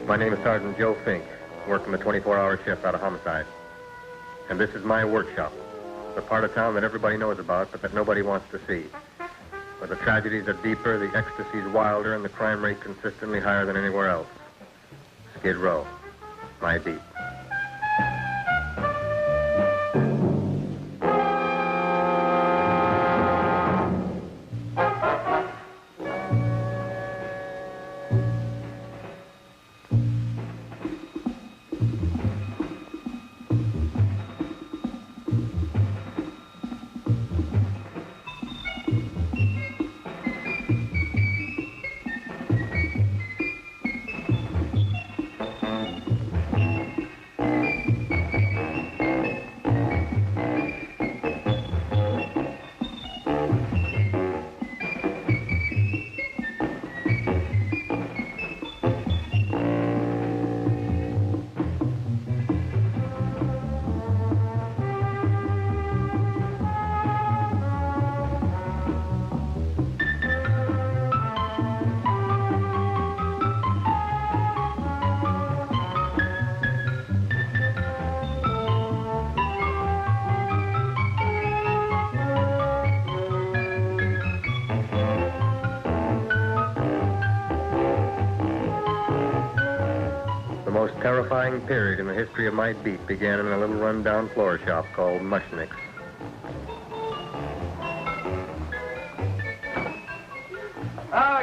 My name is Sergeant Joe Fink, working the 24-hour shift out of homicide. And this is my workshop, the part of town that everybody knows about, but that nobody wants to see. Where the tragedies are deeper, the ecstasy's wilder, and the crime rate consistently higher than anywhere else. Skid Row, my beat. The most terrifying period in the history of my beat began in a little run-down floor shop called Mushnik's.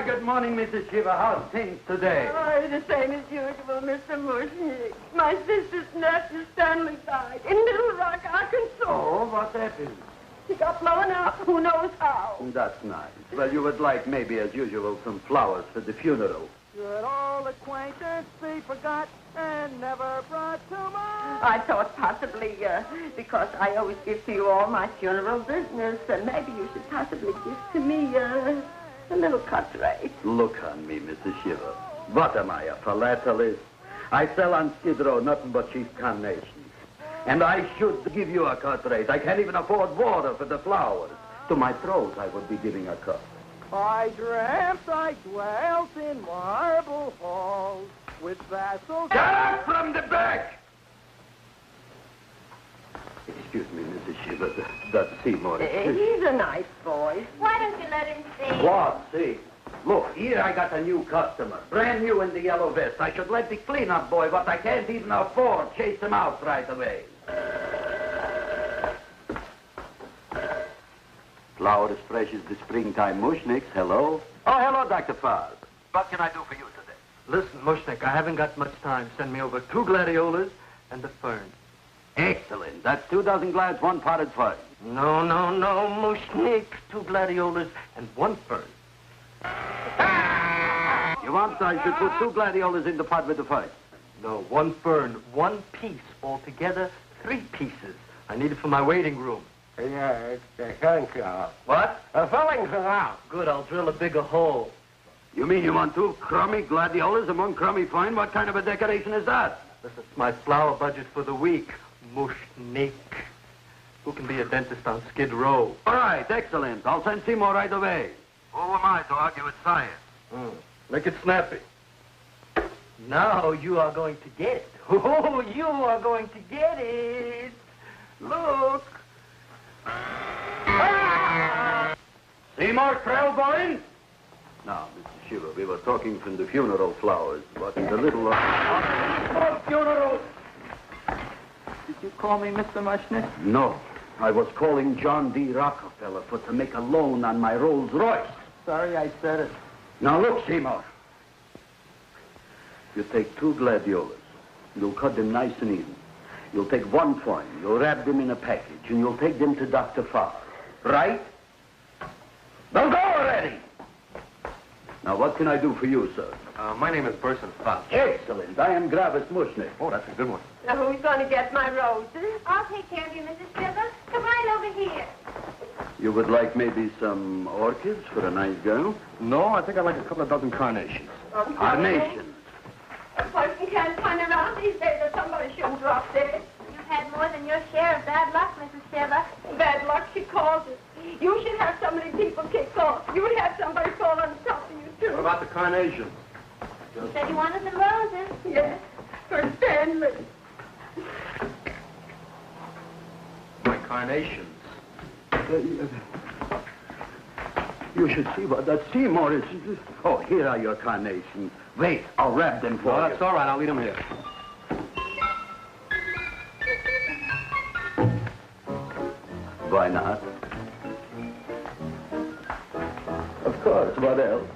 Good morning, Mrs. Shiva. How's things today? Oh, the same as usual, Mr. Mushnik. My sister's nephew Stanley died in Little Rock, Arkansas. Oh, what happened? He got blown up. Who knows how? That's nice. Well, you would like, maybe as usual, some flowers for the funeral. Should old acquaintance be forgot and never brought to mind? I thought possibly, because I always give to you all my funeral business, maybe you should possibly give to me, a little cut rate. Look on me, Mrs. Shiva. What am I, a philatelist? I sell on Skid Row nothing but cheap carnations. And I should give you a cut rate. I can't even afford water for the flowers. To my throat, I would be giving a cut. I dreamt I dwelt in marble halls with vassals... Get up from the back! Excuse me, Mrs. Shiva, that's Seymour. He's a nice boy. Why don't you let him see? What, see? Look, here I got a new customer, brand new in the yellow vest. I should let the cleanup boy, but I can't even afford, chase him out right away. Flower as fresh as the springtime Mushniks. Hello? Oh, hello, Dr. Farr. What can I do for you today? Listen, Mushnik, I haven't got much time. Send me over 2 gladiolas and a fern. Excellent. That's 2 dozen glads, 1 potted fern. No, Mushnik. 2 gladiolas and 1 fern. You want I should put 2 gladiolas in the pot with the fern? No, 1 fern, 1 piece. Altogether, 3 pieces. I need it for my waiting room. Yeah, thank you. What? The fillings are out. Good, I'll drill a bigger hole. You mean you want 2 crummy gladiolas and 1 crummy fern? What kind of a decoration is that? This is my flower budget for the week. Mushnik. Who can be a dentist on Skid Row? All right, excellent. I'll send Seymour right away. Who am I to argue with science? Make it snappy. Now you are going to get it. Oh, you are going to get it. Look. Seymour Krelboin? Now, Mr. Shiva, we were talking from the funeral flowers, but the little... Funeral! Did you call me Mr. Mushnik? No. I was calling John D. Rockefeller to make a loan on my Rolls Royce. Sorry I said it. Now, look, Seymour. You take 2 gladiolas. You'll cut them nice and even. You'll take 1 fern. You'll wrap them in a package, and you'll take them to Dr. Farr. Right? Now go already! Now, what can I do for you, sir? My name is Burson Fox. Excellent. I am Gravis Mushnik. Oh, that's a good one. Now, who's going to get my roses? I'll take care of you, Mrs. Shiva. Come right over here. You would like maybe some orchids for a nice girl? No, I think I'd like a couple of dozen carnations. Carnations. A person can't turn around these days or somebody shouldn't drop dead. You've had more than your share of bad luck, Mrs. Shiva. Bad luck, she calls it. You should have so many people kicked off. You would have somebody fall on top of you, too. What about the carnations? You said you wanted some roses. Yes, for Stanley. My carnations. You should see what that Seymour is. Oh, here are your carnations. Wait, I'll wrap them for No, you. that's all right. I'll leave them here. Why not? Of course, what else?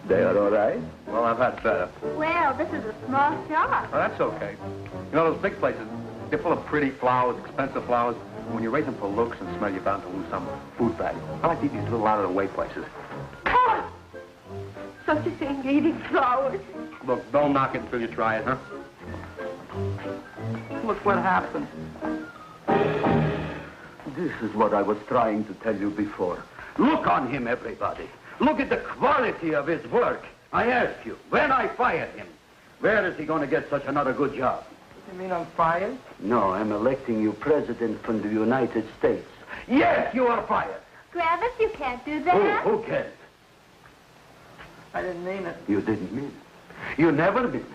They are all right? Well, I've had better. Well, this is a small shop. Well, that's okay. You know, those big places, they're full of pretty flowers, expensive flowers. When you raise them for looks and smell, you're bound to lose some food value. I like to eat these little out-of-the-way places. Oh! Such a thing, eating flowers. Look, don't knock it until you try it, huh? Look what happened. This is what I was trying to tell you before. Look on him, everybody. Look at the quality of his work. I ask you, when I fired him, where is he going to get such another good job? You mean I'm fired? No, I'm electing you president from the United States. Yes, you are fired. Travis, you can't do that. Who cares? I didn't mean it. You didn't mean it. You never mean it.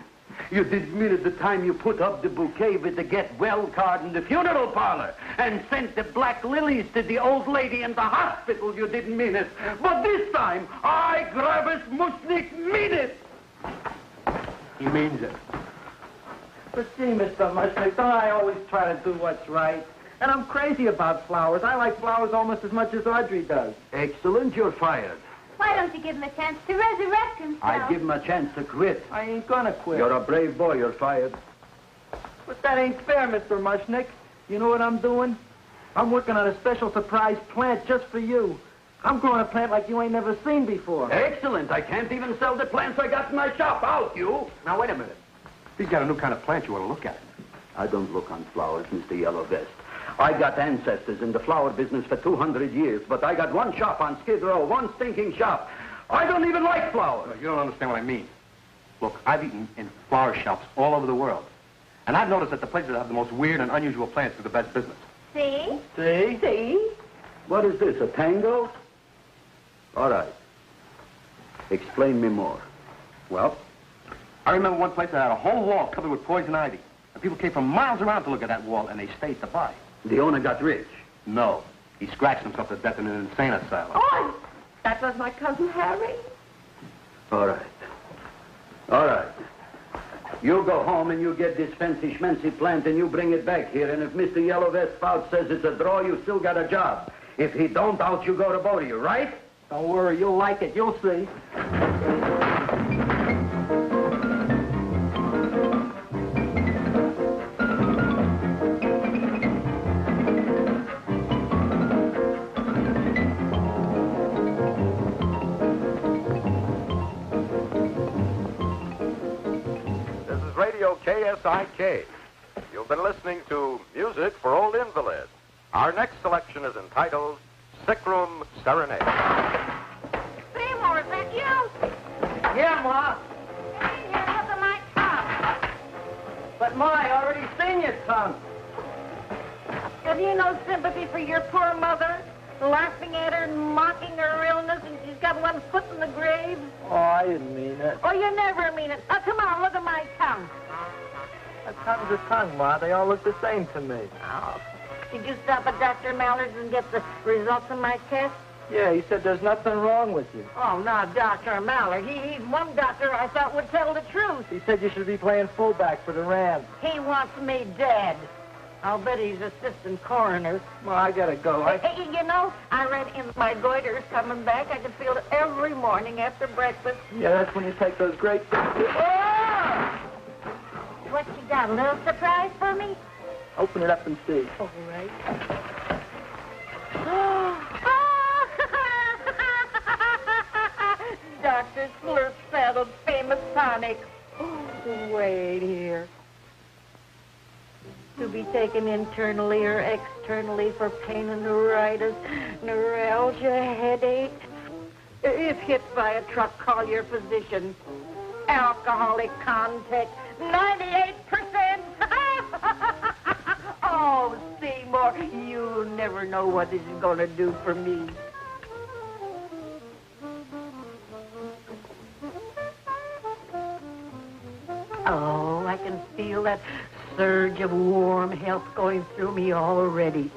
You didn't mean it the time you put up the bouquet with the get well card in the funeral parlor and sent the black lilies to the old lady in the hospital. You didn't mean it. But this time, I, Travis Mushnik, mean it. He means it. But see, Mr. Mushnik, don't I always try to do what's right? And I'm crazy about flowers. I like flowers almost as much as Audrey does. Excellent, you're fired. Why don't you give him a chance to resurrect himself? I'd give him a chance to quit. I ain't gonna quit. You're a brave boy, you're fired. But that ain't fair, Mr. Mushnik. You know what I'm doing? I'm working on a special surprise plant just for you. I'm growing a plant like you ain't never seen before. Excellent. I can't even sell the plants I got in my shop. Out, you. Now, wait a minute. He's got a new kind of plant you ought to look at. I don't look on flowers, Mr. Yellow Vest. I got ancestors in the flower business for 200 years, but I got one shop on Skid Row, one stinking shop. I don't even like flowers. No, you don't understand what I mean. Look, I've eaten in flower shops all over the world. And I've noticed that the places that have the most weird and unusual plants do the best business. See? See? See? What is this, a tango? All right. Explain me more. Well, I remember one place that had a whole wall covered with poison ivy. And people came from miles around to look at that wall, and they stayed to buy. The owner got rich. No. He scratched himself to death in an insane asylum. Oh, that was my cousin Harry. All right. All right. You go home and you get this fancy schmancy plant and you bring it back here. And if Mr. Yellow Vest Spout says it's a draw, you still got a job. If he don't, out you go to both of you, right? Don't worry, you'll like it. You'll see. KSIK. You've been listening to Music for Old Invalids. Our next selection is entitled Sick Room Serenade. Seymour, is that you? Yeah, Ma. Hey, here, look at my tongue. But Ma, I already seen your tongue. Have you no sympathy for your poor mother? Laughing at her and mocking her illness, and she's got one foot in the grave? Oh, I didn't mean it. Oh, you never mean it. Now, come on, look at my tongue. A tongue's a tongue, Ma. They all look the same to me. Oh, did you stop at Dr. Mallard's and get the results of my test? Yeah, he said there's nothing wrong with you. Oh, now, Dr. Mallard. He's one doctor I thought would tell the truth. He said you should be playing fullback for the Rams. He wants me dead. I'll bet he's assistant coroner. Ma, I gotta go. Hey, you know, I read in my goiter's coming back. I can feel it every morning after breakfast. Yeah, that's when you take those great... Oh! What you got, a little surprise for me? Open it up and see. All right. Dr. Slurp Saddle's famous tonic. Wait here. To be taken internally or externally for pain and neuritis, neuralgia, headache. If hit by a truck, call your physician. Alcoholic contact, 98%. Oh, Seymour, you'll never know what this is going to do for me. Oh, I can feel that surge of warm health going through me already.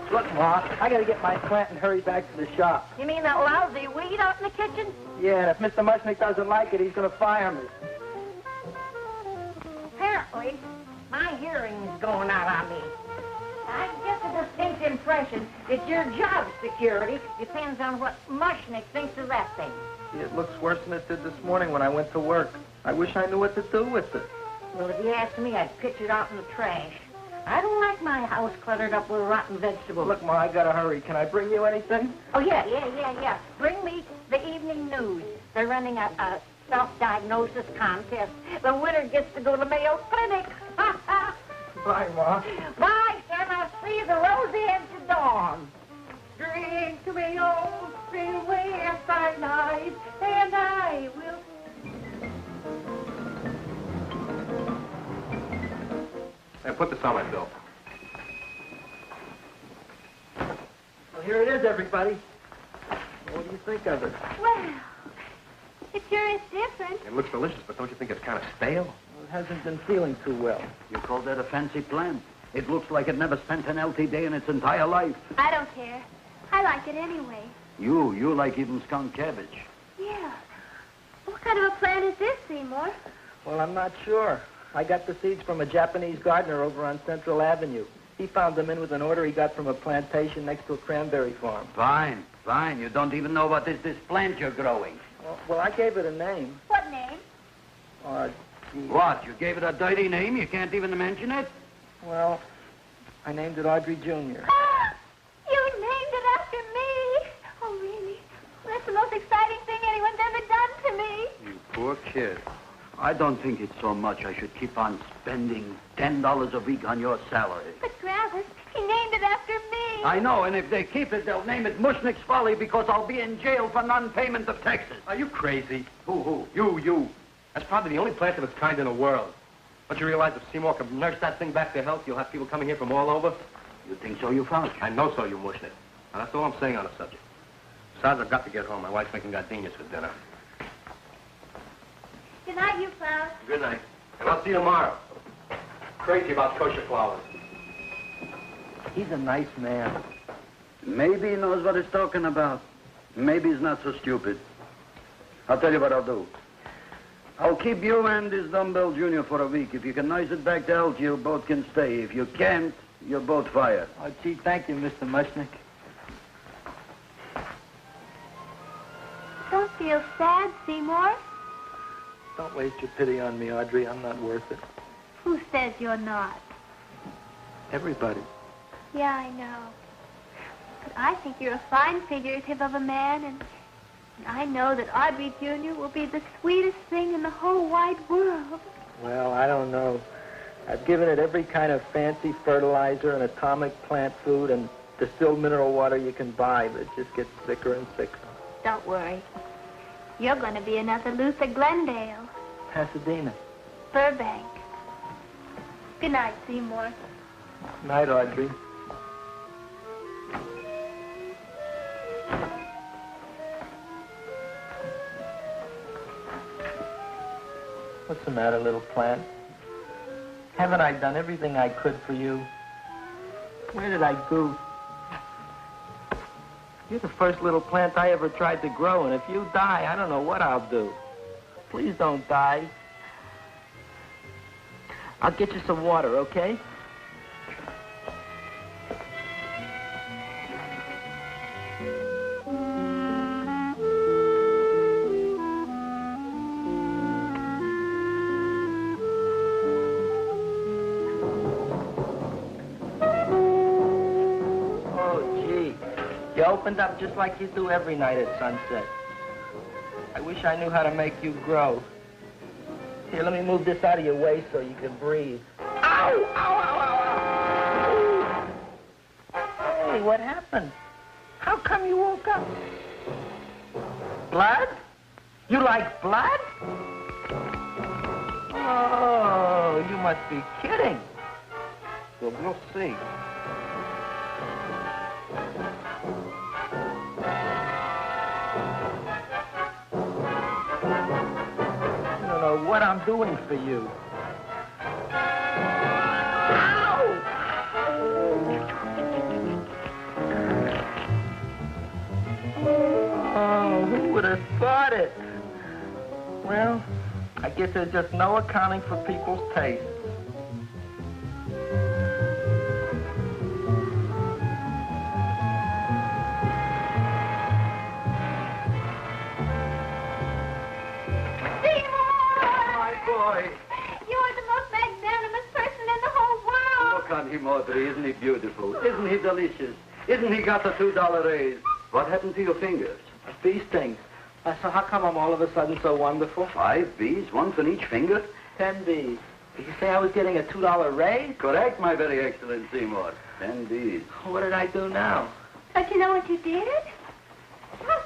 Look, Ma, I gotta get my plant and hurry back to the shop. You mean that lousy weed out in the kitchen? Yeah, and if Mr. Mushnik doesn't like it, he's gonna fire me. Apparently, my hearing's going out on me. I get the distinct impression that your job security depends on what Mushnik thinks of that thing. It looks worse than it did this morning when I went to work. I wish I knew what to do with it. Well, if you asked me, I'd pitch it out in the trash. I don't like my house cluttered up with rotten vegetables. Look, Ma, I gotta hurry. Can I bring you anything? Oh, yeah. Bring me the evening news. They're running a self-diagnosis contest. The winner gets to go to Mayo Clinic. Bye, Ma. Bye, son. I'll see you the rosy edge of dawn. Drink to me, old freeway, outside night, and I will... Hey, put this on my bill. Well, here it is, everybody. What do you think of it? Well, it sure is different. It looks delicious, but don't you think it's kind of stale? Well, it hasn't been feeling too well. You call that a fancy plant? It looks like it never spent an healthy day in its entire life. I don't care. I like it anyway. You like even skunk cabbage. Yeah. What kind of a plant is this, Seymour? Well, I'm not sure. I got the seeds from a Japanese gardener over on Central Avenue. He found them in with an order he got from a plantation next to a cranberry farm. Fine. You don't even know what is this plant you're growing. Well, I gave it a name. What name? What? You gave it a dirty name? You can't even mention it? Well, I named it Audrey Jr. You named it after me. Oh, really? Well, that's the most exciting thing anyone's ever done to me. You poor kid. I don't think it's so much I should keep on spending $10 a week on your salary. But, Travis, he named it after me. I know, and if they keep it, they'll name it Mushnik's Folly because I'll be in jail for non-payment of taxes. Are you crazy? Who? You. That's probably the only plant of its kind in the world. Don't you realize if Seymour can nurse that thing back to health, you'll have people coming here from all over? You think so, you found? I know so, you Mushnik. Now, that's all I'm saying on the subject. Besides, I've got to get home. My wife's making gardenias for dinner. Good night, you Klaus. Good night. And I'll see you tomorrow. Crazy about kosher flowers. He's a nice man. Maybe he knows what he's talking about. Maybe he's not so stupid. I'll tell you what I'll do. I'll keep you and this dumbbell junior for a week. If you can nurse it back to health, you both can stay. If you can't, you're both fired. Oh, gee, thank you, Mr. Mushnik. Don't feel sad, Seymour. Don't waste your pity on me, Audrey. I'm not worth it. Who says you're not? Everybody. Yeah, I know. But I think you're a fine figurative of a man, and I know that Audrey Jr. will be the sweetest thing in the whole wide world. Well, I don't know. I've given it every kind of fancy fertilizer and atomic plant food and distilled mineral water you can buy, but it just gets thicker and thicker. Don't worry. You're going to be another Luther Glendale. Pasadena. Burbank. Good night, Seymour. Night, Audrey. What's the matter, little plant? Haven't I done everything I could for you? Where did I goof? You're the first little plant I ever tried to grow, and if you die, I don't know what I'll do. Please don't die. I'll get you some water, okay? You opened up just like you do every night at sunset. I wish I knew how to make you grow. Here, let me move this out of your way so you can breathe. Ow! Ow, ow, ow, ow! Hey, what happened? How come you woke up? Blood? You like blood? Oh, you must be kidding. Well, we'll see. what I'm doing for you. Ow! Oh, who would have thought it? Well, I guess there's just no accounting for people's tastes. You're the most magnanimous person in the whole world. Look on him, Audrey. Isn't he beautiful? Isn't he delicious? Isn't he got a $2 raise? What happened to your fingers? A bee sting. So how come I'm all of a sudden so wonderful? 5 bees, one for each finger? 10 bees. Did you say I was getting a $2 raise? Correct, my very excellent Seymour. 10 bees. What did I do now? Don't you know what you did? Look.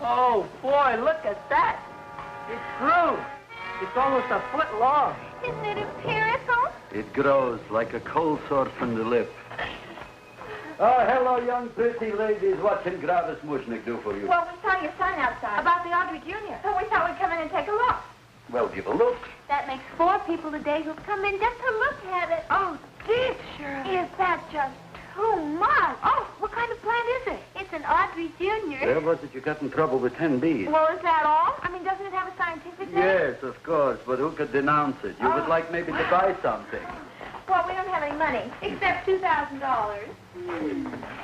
Oh, boy, look at that. It grew. It's almost a foot long. Isn't it empirical? It grows like a cold sore from the lip. Oh, hello, young pretty ladies. What can Gravis Mushnik do for you? Well, we saw your son outside. About the Audrey Jr. So we thought we'd come in and take a look. Well, give a look. That makes 4 people today who've come in just to look at it. Oh, dear, Shirley. Is that just too much? Oh, what kind of plant is it? It's an Audrey Jr. Where was it you got in trouble with 10 bees? Well, is that all? I mean, doesn't it have a scientific name? Yes, of course, but who could denounce it? You would like maybe to buy something. Well, we don't have any money, except $2,000.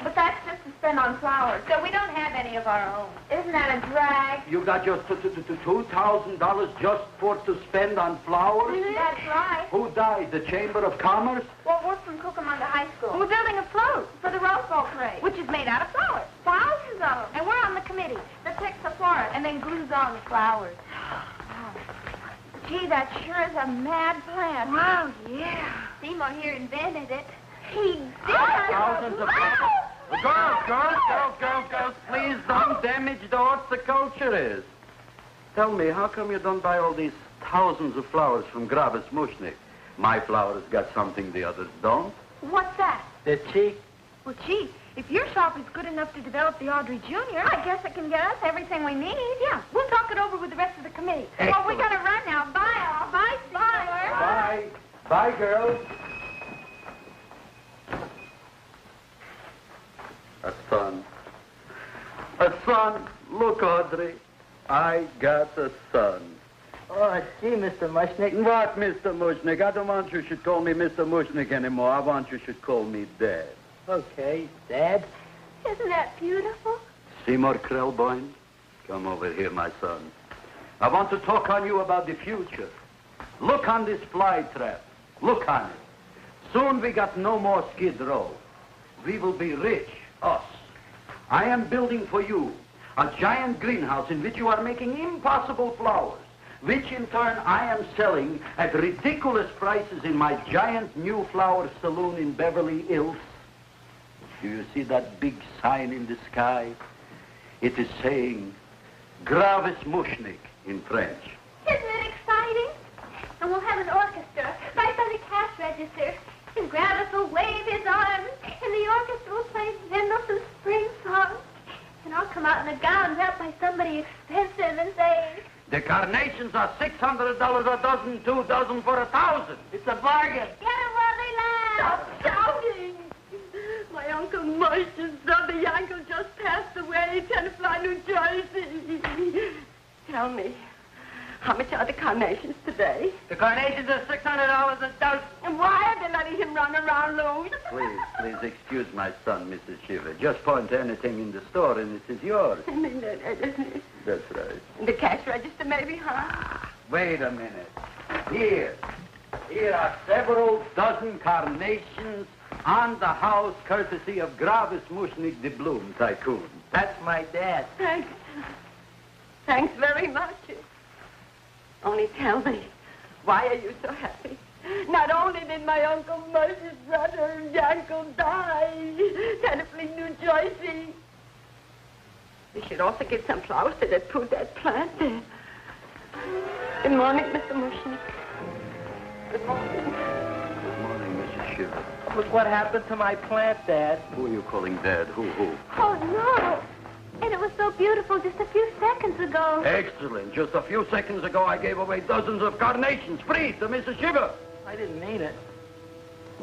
But that's just to spend on flowers, so we don't have any of our own. Isn't that a drag? You got just $2,000 just for to spend on flowers? That's right. Who died? The Chamber of Commerce? Well, we're from Cucamonga High School. We're building a float for the Rose Bowl parade, which is made out of flowers. Thousands of them. And we're on the committee that picks the flora and then glues on the flowers. Gee, that sure is a mad plan. Wow, yeah. Seymour here invented it. He did. Thousands of girls, please don't damage the horticulture is. Tell me, how come you don't buy all these thousands of flowers from Gravis Mushnik? My flowers got something the others don't. What's that? They're cheap. Well, gee, if your shop is good enough to develop the Audrey Jr., I guess it can get us everything we need. Yeah, we'll talk it over with the rest of the committee. Excellent. Well, we gotta run now. Bye, all. Bye, Seymour. Bye. Bye, girls. A son. A son. Look, Audrey. I got a son. Oh, gee, Mr. Mushnik. What, Mr. Mushnik? I don't want you should call me Mr. Mushnik anymore. I want you should call me Dad. Okay, Dad. Isn't that beautiful? Seymour Krelboin, come over here, my son. I want to talk on you about the future. Look on this fly trap. Look on it. Soon we got no more Skid Row. We will be rich, us. I am building for you a giant greenhouse in which you are making impossible flowers, which in turn I am selling at ridiculous prices in my giant new flower saloon in Beverly Hills. Do you see that big sign in the sky? It is saying, Gravis Mushnik in French. Isn't it exciting? And we'll have an orchestra right by the cash register. And Gravis will wave his arms, and the orchestra will play Mendelssohn's spring song. And I'll come out in a gown wrapped by somebody expensive and say, The carnations are $600 a dozen, 2 dozen for 1,000. It's a bargain. get it while they last. Stop shouting! My Uncle Moshe's brother Yankel just passed away, Tenafly, New Jersey. Tell me, how much are the carnations today? The carnations are $600 a dozen. And why are they letting him run around loose? Please excuse my son, Mrs. Shiver. Just point to anything in the store and it is yours. That's right. The cash register, maybe, huh? Wait a minute. Here are several dozen carnations on the house courtesy of Gravis Mushnik, the Bloom Tycoon. That's my dad. Thanks. Thanks very much. Only tell me, why are you so happy? Not only did my Uncle Moshe's brother Yankel die, Tenafly, New Jersey, we should also get some flowers to prove that plant there. Good morning, Mr. Mushnik. Good morning. Good morning, Mrs. Shiver. Look what happened to my plant, Dad. Who are you calling Dad? Who? Oh, no. And it was so beautiful just a few seconds ago. Excellent. Just a few seconds ago, I gave away dozens of carnations free to Mrs. Shiver. I didn't mean it.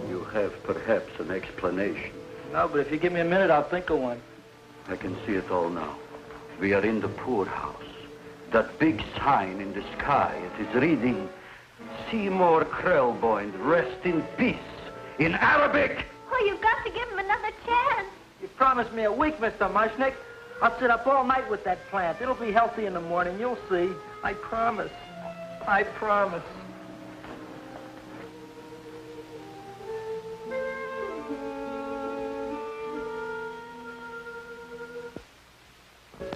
You have perhaps an explanation. No, but if you give me a minute, I'll think of one. I can see it all now. We are in the poorhouse. That big sign in the sky, it is reading, Seymour Krelboin, rest in peace, in Arabic. Oh, you've got to give him another chance. You promised me a week, Mr. Mushnik. I'll sit up all night with that plant. It'll be healthy in the morning. You'll see. I promise. I promise.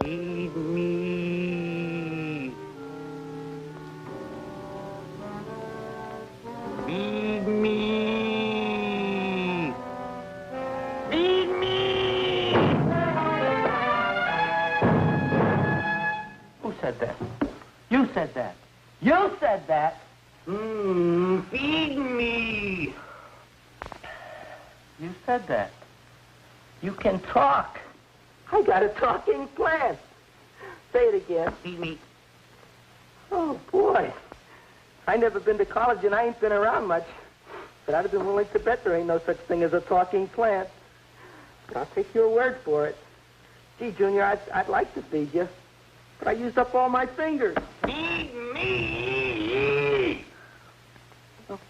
Feed me. Feed me. Feed me. Who said that? You said that. You said that. Feed me. You said that. You can talk. I got a talking plant. Say it again. Feed me. Oh, boy. I never been to college and I ain't been around much. But I'd have been willing to bet there ain't no such thing as a talking plant. But I'll take your word for it. Gee, Junior, I'd like to feed you. But I used up all my fingers. Feed me. Look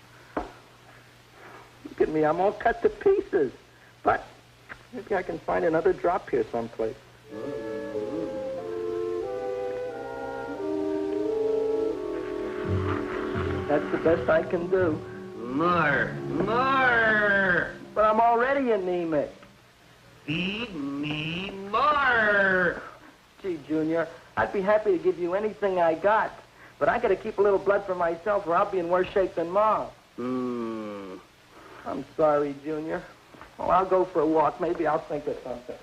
at me, I'm all cut to pieces. But maybe I can find another drop here someplace. That's the best I can do. More. But I'm already anemic. Feed me more. Gee, Junior, I'd be happy to give you anything I got. But I gotta keep a little blood for myself or I'll be in worse shape than Ma. I'm sorry, Junior. Well, I'll go for a walk. Maybe I'll think of something.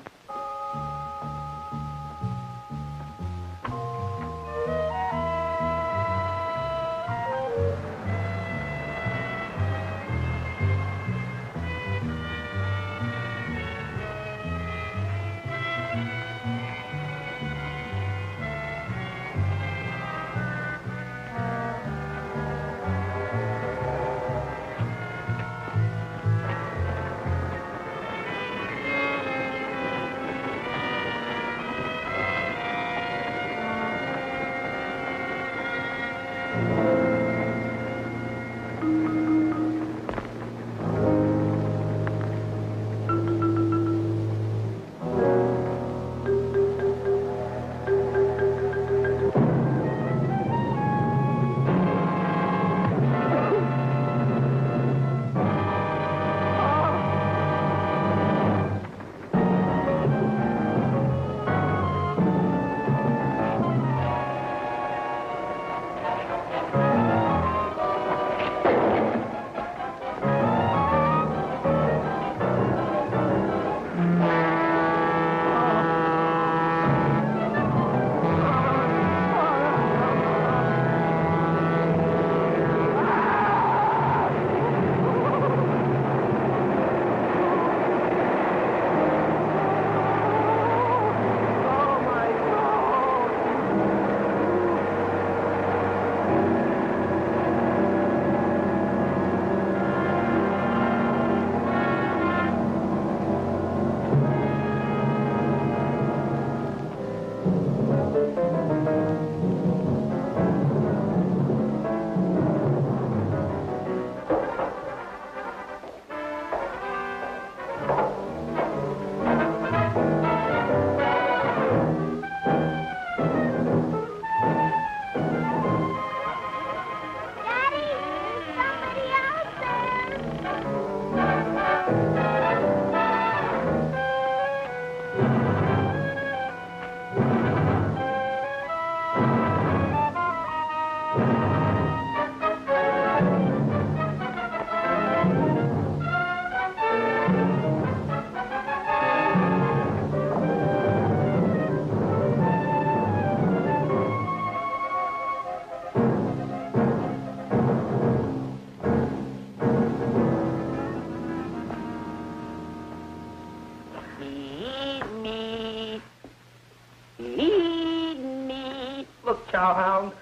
Look, Chowhound,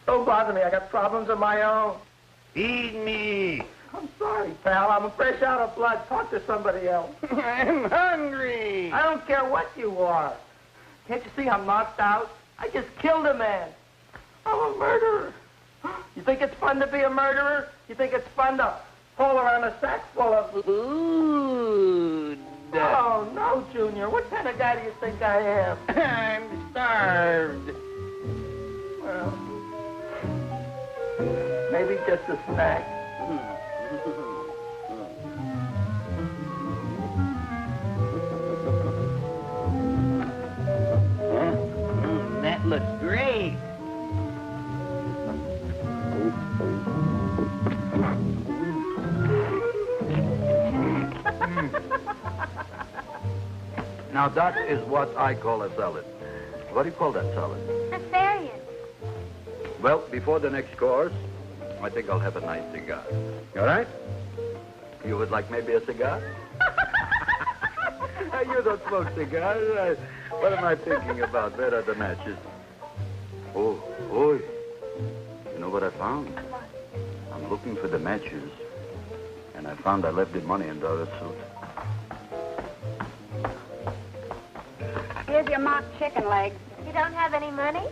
don't bother me. I got problems of my own. Feed me. I'm sorry, pal. I'm fresh out of blood. Talk to somebody else. I'm hungry. I don't care what you are. Can't you see I'm knocked out? I just killed a man. I'm a murderer. You think it's fun to be a murderer? You think it's fun to haul around a sack full of Food. Oh, no, Junior. What kind of guy do you think I am? I'm starved. Well, maybe just a snack. That looks great. Now, that is what I call a salad. What do you call that salad? Asparagus. Well, before the next course, I think I'll have a nice cigar. All right? You would like maybe a cigar? You don't smoke cigars. What am I thinking about? Where are the matches? Oh, you know what I found? I'm looking for the matches, and I found I left the money in the other suit. Here's your mock chicken legs. You don't have any money?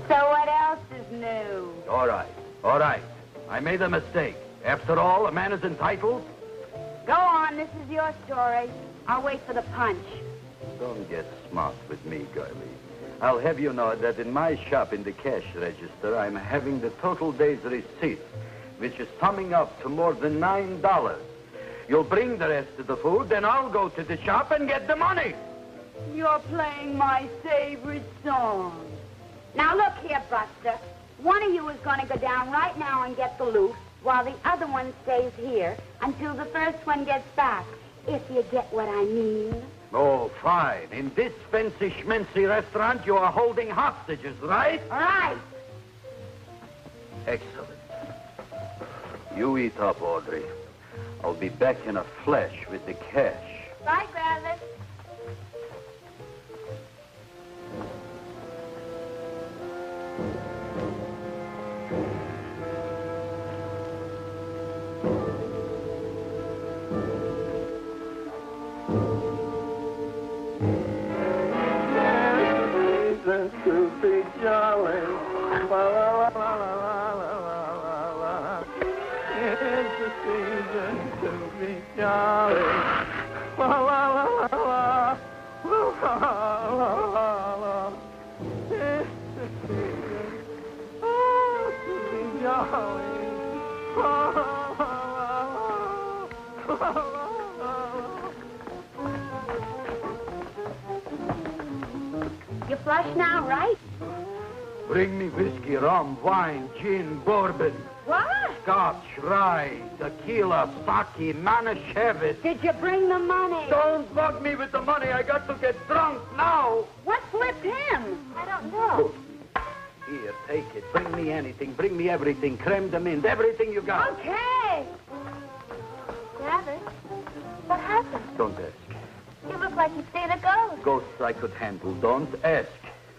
So what else is new? All right. I made a mistake. After all, a man is entitled. Go on, this is your story. I'll wait for the punch. Don't get smart with me, girlie. I'll have you know that in my shop in the cash register, I'm having the total day's receipt, which is summing up to more than $9. You'll bring the rest of the food, then I'll go to the shop and get the money. You're playing my favorite song. Now look here, Buster. One of you is going to go down right now and get the loot, while the other one stays here until the first one gets back, if you get what I mean. Oh, fine. In this fancy schmancy restaurant, you are holding hostages, right? Right. Excellent. You eat up, Audrey. I'll be back in a flash with the cash. Bye, Gravis. To be jolly. La, la, la, la, la, la, la, la. It's the season to be jolly. La, la, la, la, la. La, la, la, la. It's the season to be jolly. La, la, la, la, la, la. You flush now, right? Bring me whiskey, rum, wine, gin, bourbon. What? Scotch, rye, tequila, sake, Manischewitz. Did you bring the money? Don't bug me with the money. I got to get drunk now. What flipped him? I don't know. Here, take it. Bring me anything. Bring me everything. Creme de menthe. Everything you got. Okay. Gravis, what happened? Don't ask. You look like you've seen a ghost. Ghosts I could handle. Don't ask.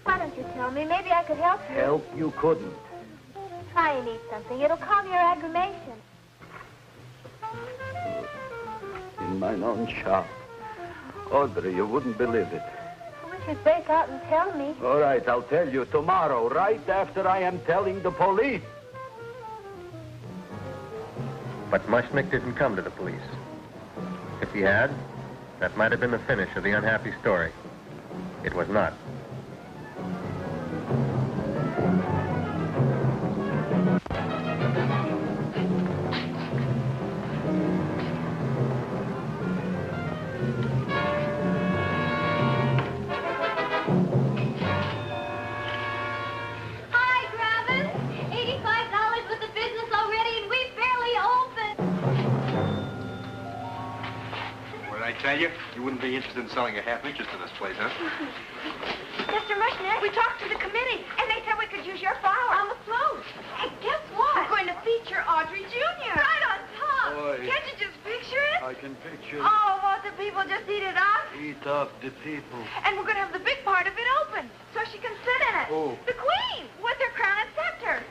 Why don't you tell me? Maybe I could help you. Help you couldn't. Try and eat something. It'll calm your aggravation. In mine own shop. Audrey, you wouldn't believe it. I wish you'd break out and tell me. All right, I'll tell you tomorrow, right after I am telling the police. But Mushnik didn't come to the police. If he had, that might have been the finish of the unhappy story. It was not. Hi, Gravis. $85 with the business already, and we barely opened. What did I tell you? You wouldn't be interested in selling a half interest in this place, huh? Mr. Mushnik, we talked to the committee, and they said we could use your flower on the float. And guess what? We're going to feature Audrey Jr. Right on top. boy. Can't you just picture it? I can picture it. Oh, won't the people just eat it up? Eat up the people. And we're going to have the big part of it open, so she can sit in it. Who? The queen, with her crown and scepter.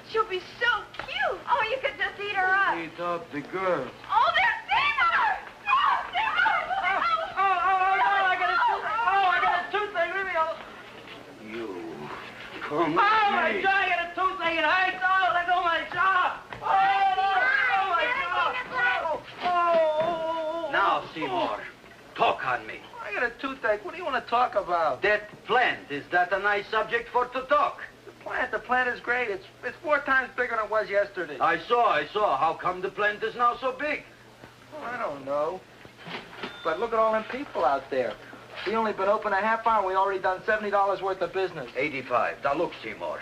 She'll be so cute. Oh, you could just eat her up. Eat up the girl. Oh, there's Seymour! Oh, Seymour! I got a toothache. Leave me alone. You. Come Oh, my jaw, I got a toothache. It hurts. Oh, let go of my jaw. Oh. Now, Seymour, talk on me. I got a toothache. What do you want to talk about? That plant, is that a nice subject for to talk? The plant is great. It's 4 times bigger than it was yesterday. I saw. How come the plant is now so big? Oh, I don't know. But look at all them people out there. We only been open a half hour. We already done $70 worth of business. 85. Now look, Seymour.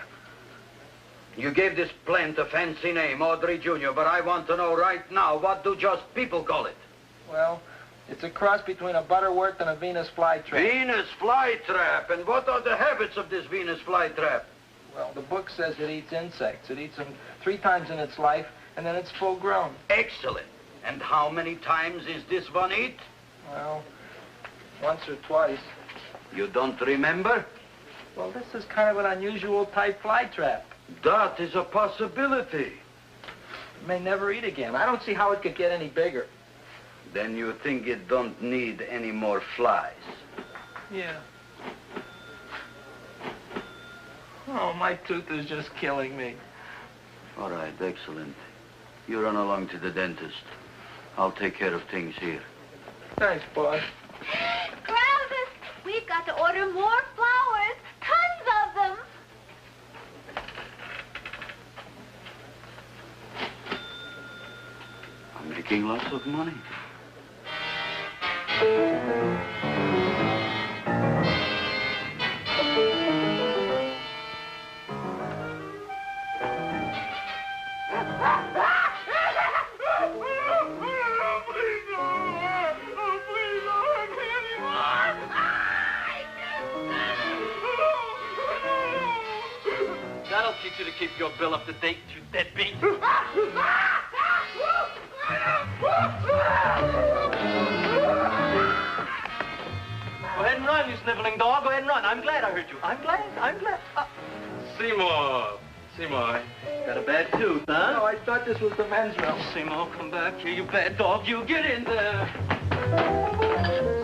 You gave this plant a fancy name, Audrey Jr., but I want to know right now, what do just people call it? Well, it's a cross between a butterworth and a Venus flytrap. Venus flytrap. And what are the habits of this Venus flytrap? Well, the book says it eats insects. It eats them 3 times in its life, and then it's full grown. Excellent. And how many times is this one eat? Well, once or twice. You don't remember? Well, this is kind of an unusual type flytrap. That is a possibility. It may never eat again. I don't see how it could get any bigger. Then you think it don't need any more flies? Yeah. Oh, my tooth is just killing me. All right, excellent. You run along to the dentist. I'll take care of things here. Thanks, boss. Travis, we've got to order more flowers. Tons of them. I'm making lots of money. That'll teach you to keep your bill up to date, you deadbeat. Go ahead and run, you sniveling dog. Go ahead and run. I'm glad I hurt you. I'm glad. Seymour, got a bad tooth, huh? No, I thought this was the men's room. Seymour, come back here, you bad dog. You get in there.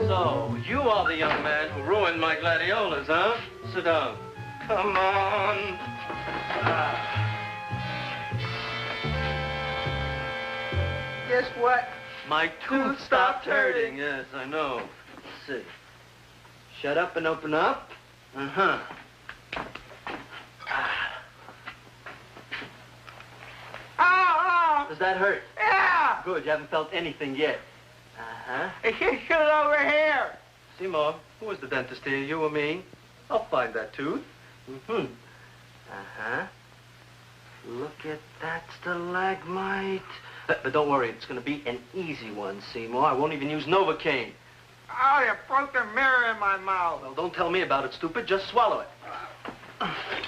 So, you are the young man who ruined my gladiolas, huh? Sit down. Come on. Guess what? My tooth stopped hurting. Yes, I know. Let's see. Shut up and open up. Uh-huh. Does that hurt? Yeah! Good, you haven't felt anything yet. Uh-huh. You shoot it over here. Seymour, who was the dentist here, you or me? I'll find that tooth. Mm-hmm. Uh-huh. Look at that stalagmite. But don't worry, it's going to be an easy one, Seymour. I won't even use Novocaine. Oh, you broke the mirror in my mouth. Well, don't tell me about it, stupid. Just swallow it.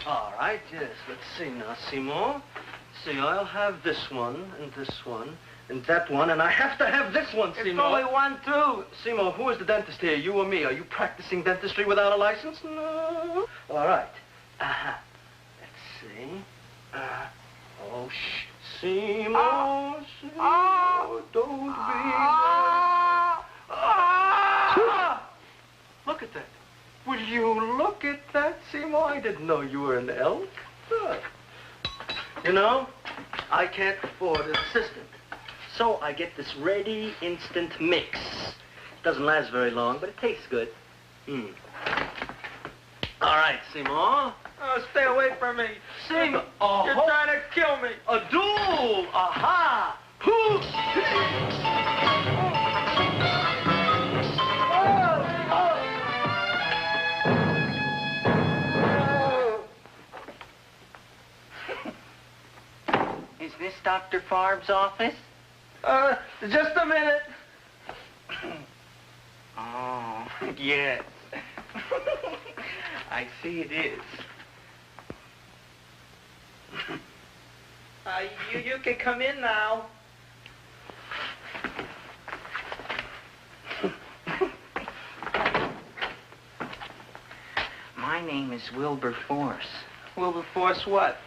All right, yes. Let's see now, Seymour. See, I'll have this one, and that one, and I have to have this one, Seymour. It's only one tooth. Seymour, who is the dentist here, you or me? Are you practicing dentistry without a license? No. All right. Uh-huh. Let's see. Oh, shh. Seymour, Seymour, don't be Look at that. Will you look at that, Seymour? I didn't know you were an elk. Look. You know, I can't afford an assistant. So I get this ready instant mix. It doesn't last very long, but it tastes good. All right, Seymour. Oh, stay away from me. Seymour. You're trying to kill me. A duel. Aha. Is this Dr. Farb's office? Just a minute. Oh, yes. I see it is. You can come in now. My name is Wilberforce. Wilberforce what?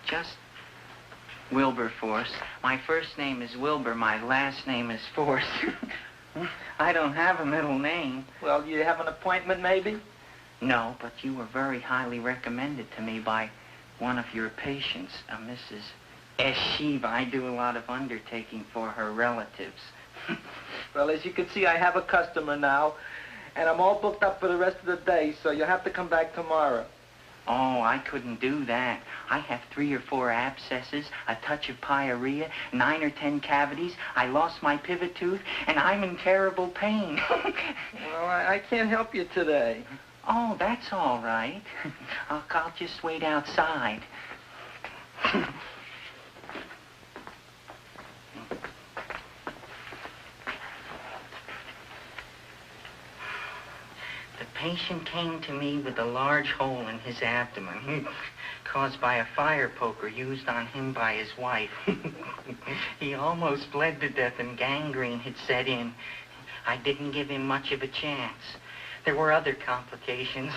Just Wilberforce. My first name is Wilbur. My last name is Force. I don't have a middle name. Well, do you have an appointment, maybe? No, but you were very highly recommended to me by one of your patients, a Mrs. Eshiva. I do a lot of undertaking for her relatives. Well, as you can see, I have a customer now, and I'm all booked up for the rest of the day, so you'll have to come back tomorrow. Oh, I couldn't do that. I have 3 or 4 abscesses, a touch of pyorrhea, 9 or 10 cavities. I lost my pivot tooth, and I'm in terrible pain. Well, I can't help you today. Oh, that's all right. I'll just wait outside. The patient came to me with a large hole in his abdomen caused by a fire poker used on him by his wife. He almost bled to death and gangrene had set in. I didn't give him much of a chance. There were other complications.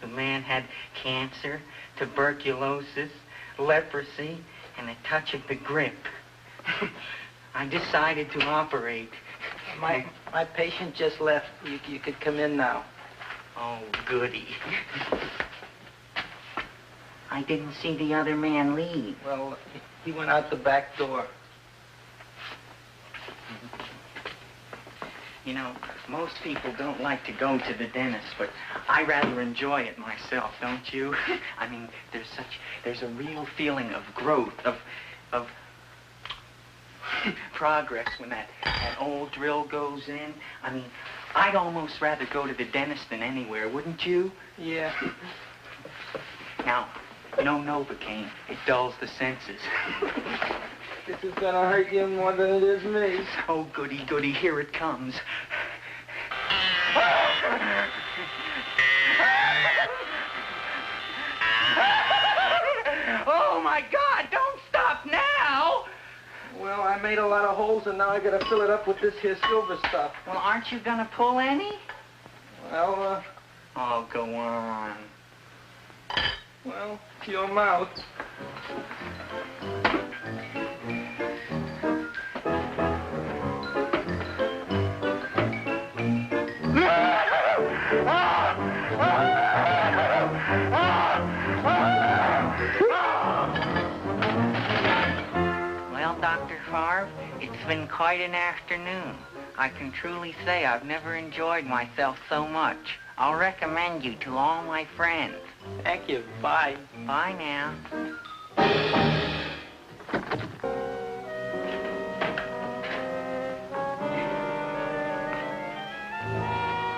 The man had cancer, tuberculosis, leprosy, and a touch of the grip. I decided to operate. My patient just left. You could come in now. Oh, goody. I didn't see the other man leave. Well, he went out the back door. You know, most people don't like to go to the dentist, but I rather enjoy it myself, don't you? I mean, there's a real feeling of growth, of progress when that old drill goes in. I mean, I'd almost rather go to the dentist than anywhere, wouldn't you? Yeah. Now, no Novocaine. It dulls the senses. This is gonna hurt you more than it is me. Oh, goody, goody, here it comes. Oh, my God, don't stop now! Well, I made a lot of holes, and now I gotta fill it up with this here silver stuff. Well, aren't you gonna pull any? Well, Oh, go on. well, to your mouth. Well, Dr. Favre, it's been quite an afternoon. I can truly say I've never enjoyed myself so much. I'll recommend you to all my friends. Thank you. Bye. Bye now.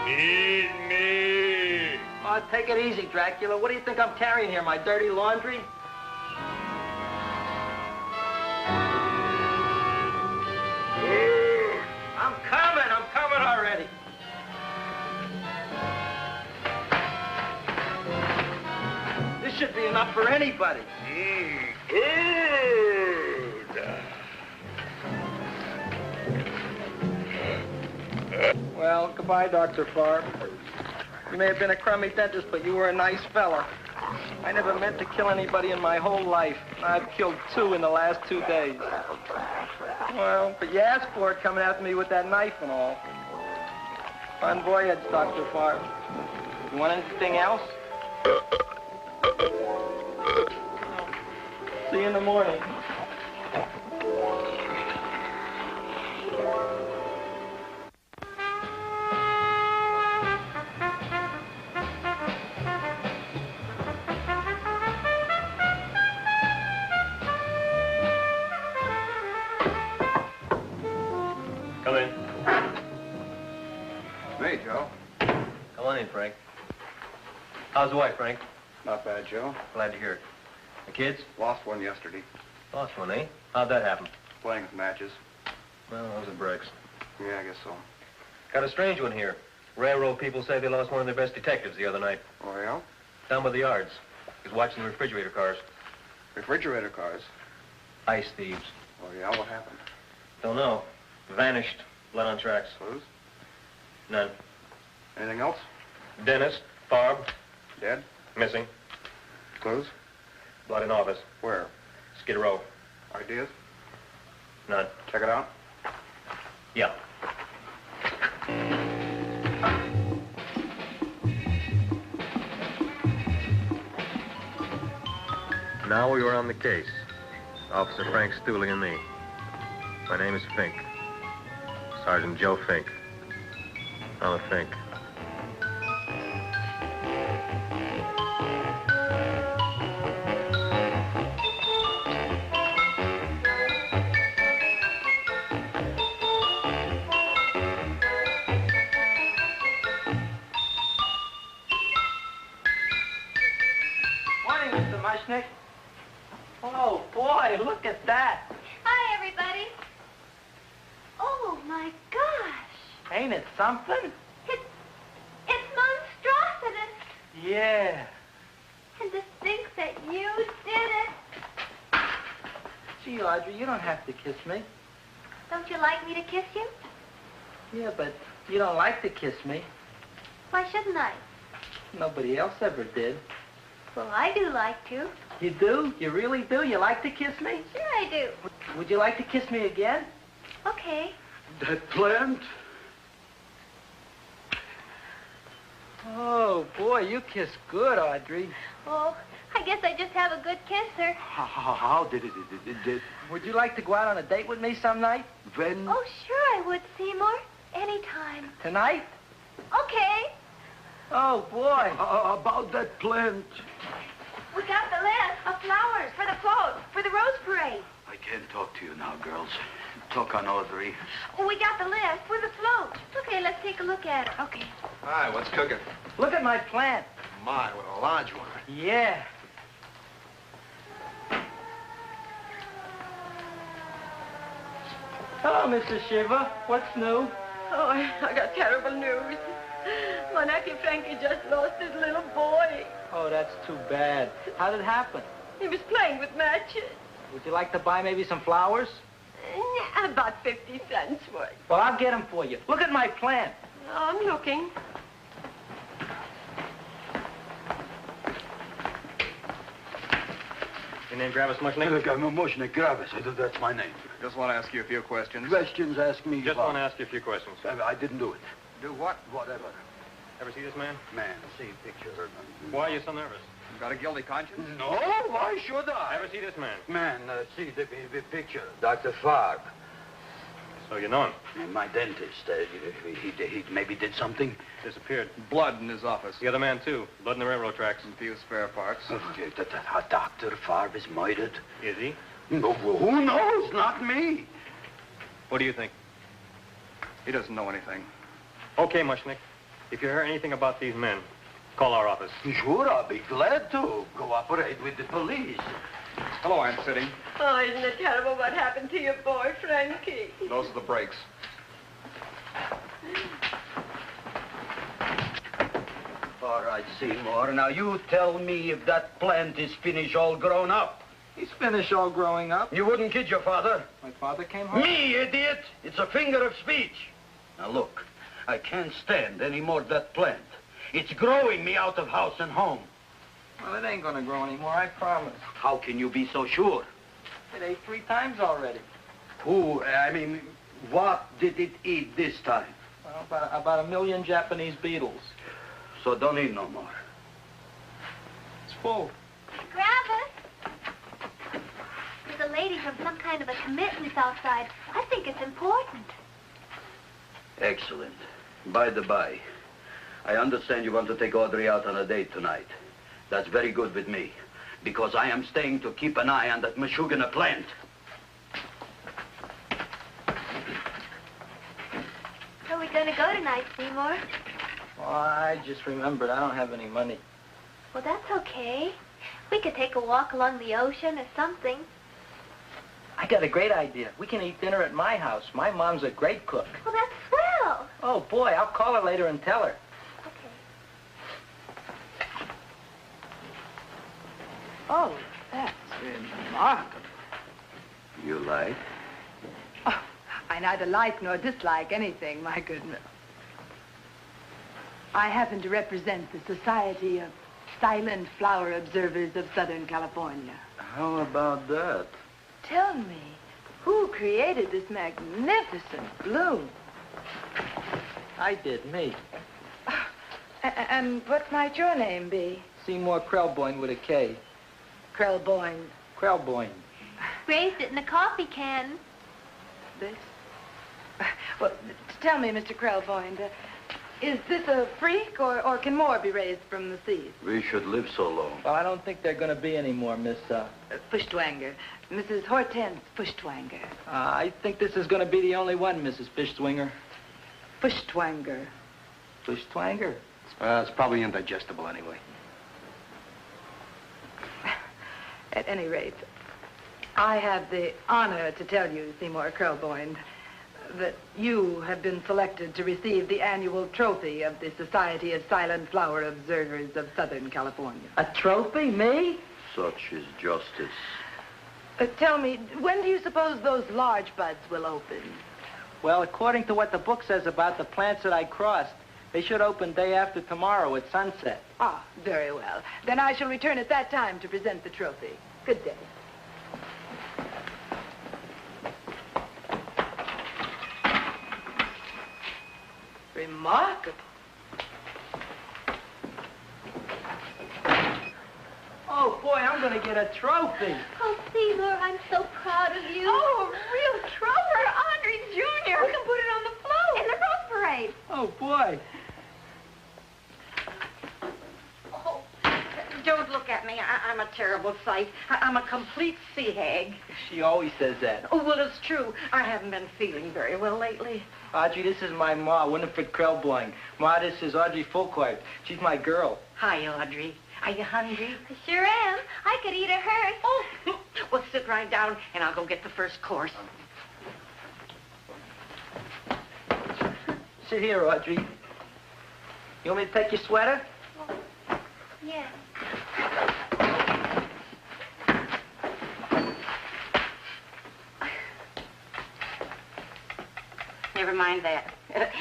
Feed me. Oh, take it easy, Dracula. What do you think I'm carrying here, my dirty laundry? I'm coming already. This should be enough for anybody. Well, goodbye, Dr. Favre. You may have been a crummy dentist, but you were a nice fella. I never meant to kill anybody in my whole life, and I've killed 2 in the last 2 days. Well, but you asked for it coming after me with that knife and all. Bon voyage, Dr. Favre. You want anything else? See you in the morning. Come in. Hey, Joe. Come on in, Frank. How's the wife, Frank? Not bad, Joe. Glad to hear it. The kids? Lost one yesterday. Lost one, eh? How'd that happen? Playing with matches. Well, those are breaks. Yeah, I guess so. Got a strange one here. Railroad people say they lost one of their best detectives the other night. Oh, yeah? Down by the yards. He was watching the refrigerator cars. Refrigerator cars. Ice thieves. Oh, yeah? What happened? Don't know. Vanished. Blood on tracks. Clues? None. Anything else? Dentist, Barb, Dead? Missing. Clues? Blood in office. Where? Skid Row. Ideas? None. Check it out. Yeah. Now we were on the case. Officer Frank Stooley and me. My name is Fink. Sergeant Joe Fink. I'm a Fink. Morning, Mr. Mushnik. Oh, boy, look at that. Hi, everybody. Oh, my gosh. Ain't it something? It's monstrosity. Yeah. And to think that you did it. Gee, Audrey, you don't have to kiss me. Don't you like me to kiss you? Yeah, but you don't like to kiss me. Why shouldn't I? Nobody else ever did. Well, I do like to. You do? You really do? You like to kiss me? Sure I do. Would you like to kiss me again? Okay. That plant? Oh, boy, you kiss good, Audrey. Oh, I guess I just have a good kisser. How did it? Would you like to go out on a date with me some night? When? Oh, sure I would, Seymour. Anytime. Tonight? Okay. Oh, boy. About that plant. We got the list of flowers for the float, for the rose parade. I can't talk to you now, girls. Talk on Audrey. Oh, we got the list for the float. Okay, let's take a look at it. Okay. Hi, what's cooking? Look at my plant. My, what a large one. Yeah. Hello, Mrs. Shiva. What's new? Oh, I got terrible news. My nephew Frankie just lost his little boy. Oh, that's too bad. How did it happen? He was playing with matches. Would you like to buy maybe some flowers? About 50 cents worth. Well, I'll get them for you. Look at my plant. I'm looking. Your name Gravis Mushnik? Look, I'm a Mushnik, Gravis. That's my name. Just want to ask you a few questions. Questions, ask me. Just want to ask you a few questions. I didn't do it. Do what? Whatever. Ever see this man? Man, see picture. Why are you so nervous? You got a guilty conscience? No, why should I? Ever see this man? Man, see the picture. Dr. Farb. So you know him? My dentist. He maybe did something. Disappeared. Blood in his office. The other man, too. Blood in the railroad tracks. And few spare parts. Dr. Farb is murdered. Is he? No, who knows? Not me. What do you think? He doesn't know anything. Okay, Mushnik. If you hear anything about these men, call our office. Sure, I'll be glad to cooperate with the police. Hello, Aunt Sitting. Oh, isn't it terrible what happened to your boy, Frankie? Those are the brakes. All right, Seymour. Now, you tell me if that plant is finished all grown up. He's finished all growing up. You wouldn't kid your father? My father came home. Me, idiot! It's a figure of speech. Now, look. I can't stand any more of that plant. It's growing me out of house and home. Well, it ain't gonna grow anymore, I promise. How can you be so sure? It ate 3 times already. What did it eat this time? Well, about 1 million Japanese beetles. So don't eat no more. It's full. Gravis. There's a lady from some kind of a commitment outside. I think it's important. Excellent. By the by, I understand you want to take Audrey out on a date tonight. That's very good with me, because I am staying to keep an eye on that Meshuggah plant. Where are we going to go tonight, Seymour? Well, I just remembered I don't have any money. Well, that's okay. We could take a walk along the ocean or something. I got a great idea. We can eat dinner at my house. My mom's a great cook. Well, that's swell. Oh, boy, I'll call her later and tell her. Okay. Oh, that's remarkable. You like? Oh, I neither like nor dislike anything, my goodness. I happen to represent the Society of silent flower observers of Southern California. How about that? Tell me, who created this magnificent bloom? I did, me. And what might your name be? Seymour Krelboin with a K. Krelboin. Krelboin. Raised it in a coffee can. This? Well, tell me, Mr. Krelboin, is this a freak, or can more be raised from the seed? We should live so long. Well, I don't think there are going to be any more, Miss, Fuschtwanger. Mrs. Hortense Fuschtwanger. I think this is going to be the only one, Mrs. Fishswinger. Fuschtwanger. Fuschtwanger? It's probably indigestible anyway. At any rate, I have the honor to tell you, Seymour Krelboin, that you have been selected to receive the annual trophy of the Society of Silent Flower Observers of Southern California. A trophy? Me? Such is justice. Tell me, when do you suppose those large buds will open? Well, according to what the book says about the plants that I crossed, they should open day after tomorrow at sunset. Ah, very well. Then I shall return at that time to present the trophy. Good day. Remarkable. Oh, boy, I'm going to get a trophy. Oh, Seymour, I'm so proud of you. Oh, a real trophy, Audrey Jr. We can put it on the float. In the Rose Parade. Oh, boy. Oh, don't look at me. I'm a terrible sight. I'm a complete sea hag. She always says that. Oh, well, it's true. I haven't been feeling very well lately. Audrey, this is my ma, Winifred Krelboin. Ma, this is Audrey Fulcourt. She's my girl. Hi, Audrey. Are you hungry? I sure am. I could eat a hearse. Oh, well, sit right down, and I'll go get the first course. Sit here, Audrey. You want me to take your sweater? Yeah. Never mind that.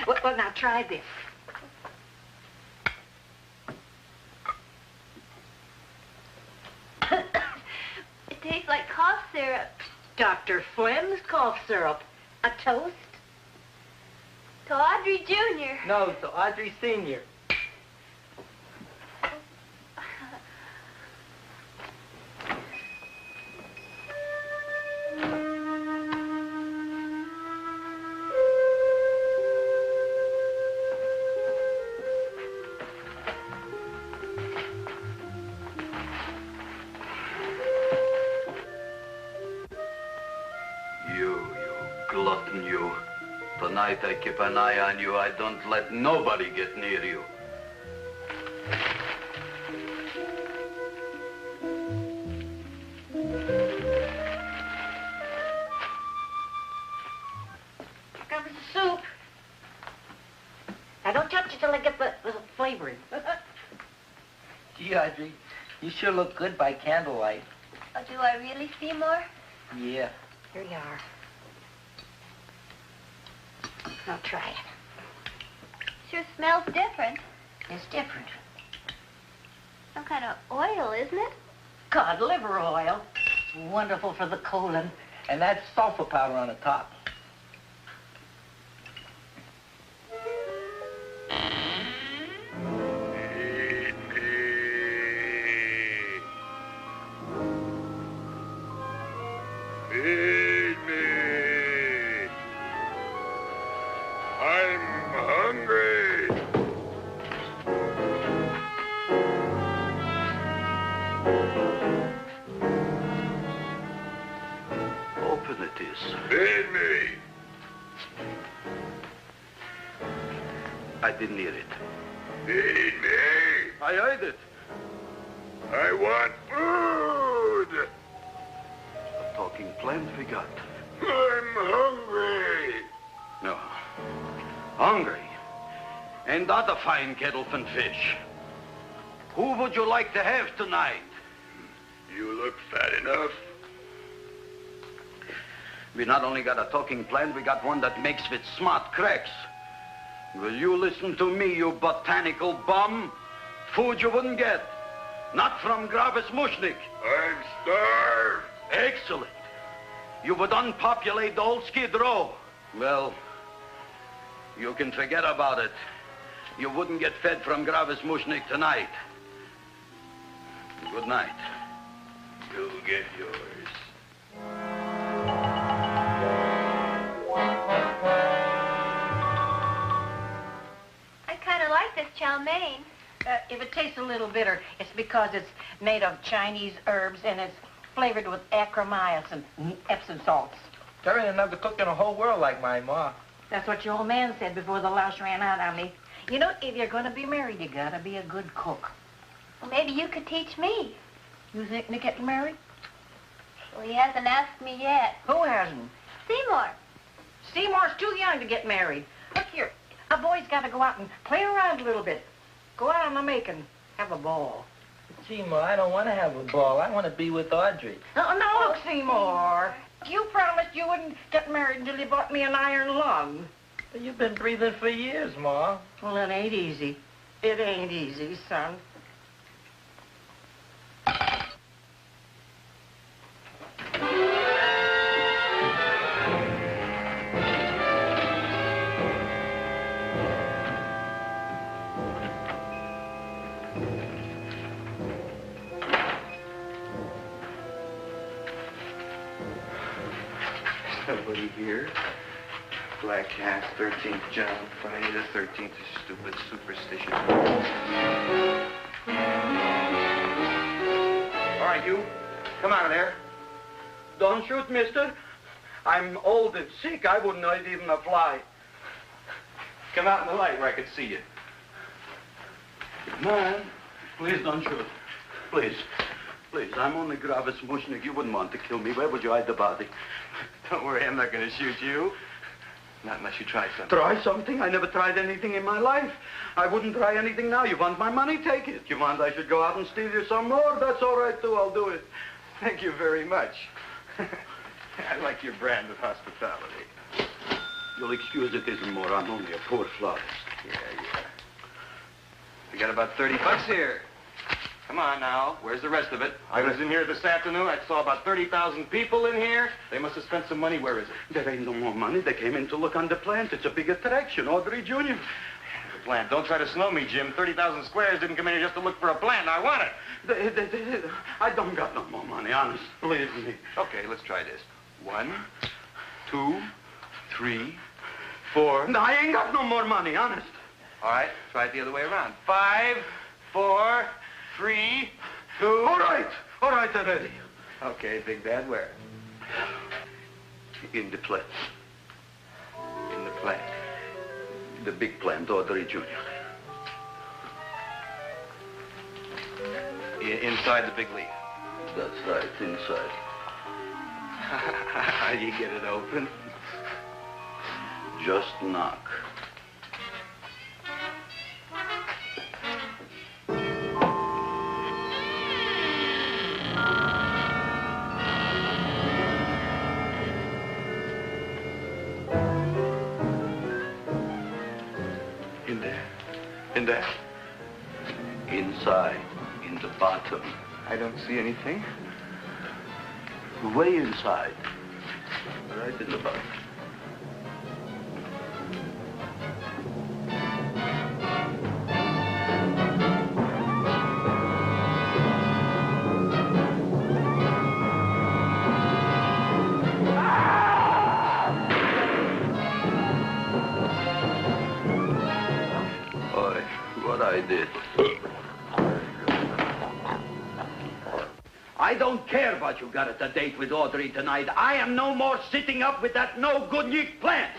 Well, now try this. It tastes like cough syrup. Dr. Flynn's cough syrup. A toast? To Audrey Jr. No, to Audrey Sr. Glutton, you. Tonight I keep an eye on you. I don't let nobody get near you. Comes the soup. Now, don't touch it till I get the flavoring. Gee, Audrey, you sure look good by candlelight. Oh, do I really, Seymour? Yeah. Here you are. Now, try it. Sure smells different. It's different. Some kind of oil, isn't it? Cod liver oil. It's wonderful for the colon. And that's sulfur powder on the top. Feed me. I'm hungry. Open it is. Feed me. I didn't hear it. Feed me. I heard it. I want food. A talking plant we got. I'm hungry. No. Hungry. And that a fine kettlefen fish. Who would you like to have tonight? You look fat enough. We not only got a talking plant, we got one that makes with smart cracks. Will you listen to me, you botanical bum? Food you wouldn't get. Not from Gravis Mushnik. I'm starved. Excellent. You would unpopulate the whole Skid Row. Well, you can forget about it. You wouldn't get fed from Gravis Mushnik tonight. Good night. You'll get yours. I kind of like this chow mein. If it tastes a little bitter, it's because it's made of Chinese herbs and it's flavored with acromycin and Epsom salts. There ain't another cook in the whole world like my ma. That's what your old man said before the louse ran out on me. You know, if you're going to be married, you got to be a good cook. Well, maybe you could teach me. You think to get married? Well, he hasn't asked me yet. Who hasn't? Seymour. Seymour's too young to get married. Look here, a boy's got to go out and play around a little bit. Go out on the make and have a ball. Seymour, I don't want to have a ball. I want to be with Audrey. No, look, Seymour. You promised you wouldn't get married until you bought me an iron lung. But you've been breathing for years, Ma. Well, it ain't easy. It ain't easy, son. Nobody here. Black Cat, 13th John, Friday the 13th, stupid superstition. All right, you. Come out of there. Don't shoot, mister. I'm old and sick. I wouldn't know it even a fly. Come out in the light where I can see you. Man, please don't shoot. Please. Please, I'm only Gravis Mushnik. You wouldn't want to kill me. Where would you hide the body? Don't worry, I'm not going to shoot you. Not unless you try something. Try something? I never tried anything in my life. I wouldn't try anything now. You want my money? Take it. You want I should go out and steal you some more? That's all right, too. I'll do it. Thank you very much. I like your brand of hospitality. You'll excuse it isn't more. I'm only a poor florist. Yeah. We got about 30 bucks here. Come on now. Where's the rest of it? I was in here this afternoon. I saw about 30,000 people in here. They must have spent some money. Where is it? There ain't no more money. They came in to look on the plant. It's a big attraction. Audrey Jr. The plant. Don't try to snow me, Jim. 30,000 squares didn't come in here just to look for a plant. I want it. I don't got no more money, honest. Believe me. Okay, let's try this. 1, 2, 3, 4. No, I ain't got no more money, honest. All right, try it the other way around. 5, 4, 3, 2. All right, already. Okay, Big Bad, where? In the plant. In the plant. The big plant, Audrey Jr. Inside the big leaf. That's right, inside. How do you get it open? Just knock. In there? Inside, in the bottom. I don't see anything. Way inside. Right in the bottom. I did. I don't care about you got at the date with Audrey tonight. I am no more sitting up with that no-good yeast plant.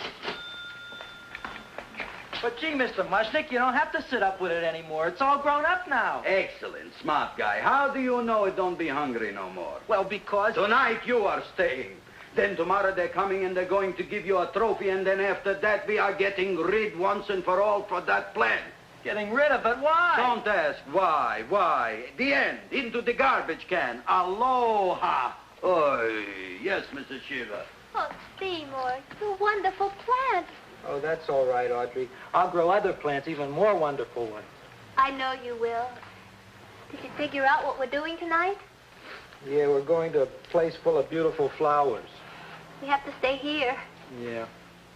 But gee, Mr. Mushnik, you don't have to sit up with it anymore. It's all grown up now. Excellent, smart guy. How do you know it don't be hungry no more? Well, because... Tonight you are staying. Then tomorrow they're coming and they're going to give you a trophy, and then after that we are getting rid once and for all for that plant. Getting rid of it? Why? Don't ask why. Why? The end. Into the garbage can. Aloha. Oy. Yes, Mrs. Shiva. Oh, Seymour, you wonderful plant. Oh, that's all right, Audrey. I'll grow other plants, even more wonderful ones. I know you will. Did you figure out what we're doing tonight? Yeah, we're going to a place full of beautiful flowers. We have to stay here. Yeah.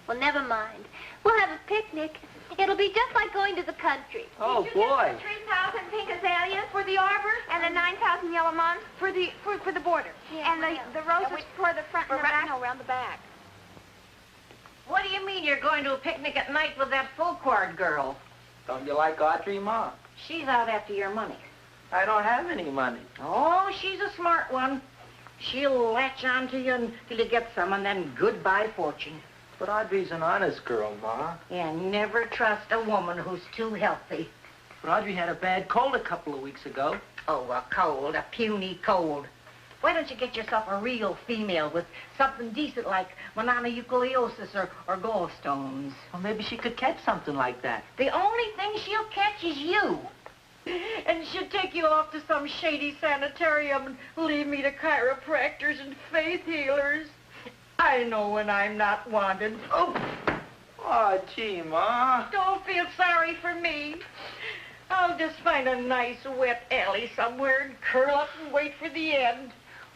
Well, never mind. We'll have a picnic. It'll be just like going to the country. Oh, boy. 3,000 pink azaleas for the arbor, and the 9,000 yellow mums for the border. Yeah, and the roses for the front and the back. No, around the back. What do you mean you're going to a picnic at night with that full-cord girl? Don't you like Audrey, Ma? She's out after your money. I don't have any money. Oh, she's a smart one. She'll latch on to you until you get some, and then goodbye fortune. But Audrey's an honest girl, Ma. And never trust a woman who's too healthy. But Audrey had a bad cold a couple of weeks ago. Oh, a cold, a puny cold. Why don't you get yourself a real female with something decent like mononucleosis or gallstones? Well, maybe she could catch something like that. The only thing she'll catch is you. And she'll take you off to some shady sanitarium and leave me to chiropractors and faith healers. I know when I'm not wanted. Oh, gee, Ma. Don't feel sorry for me. I'll just find a nice wet alley somewhere and curl up and wait for the end.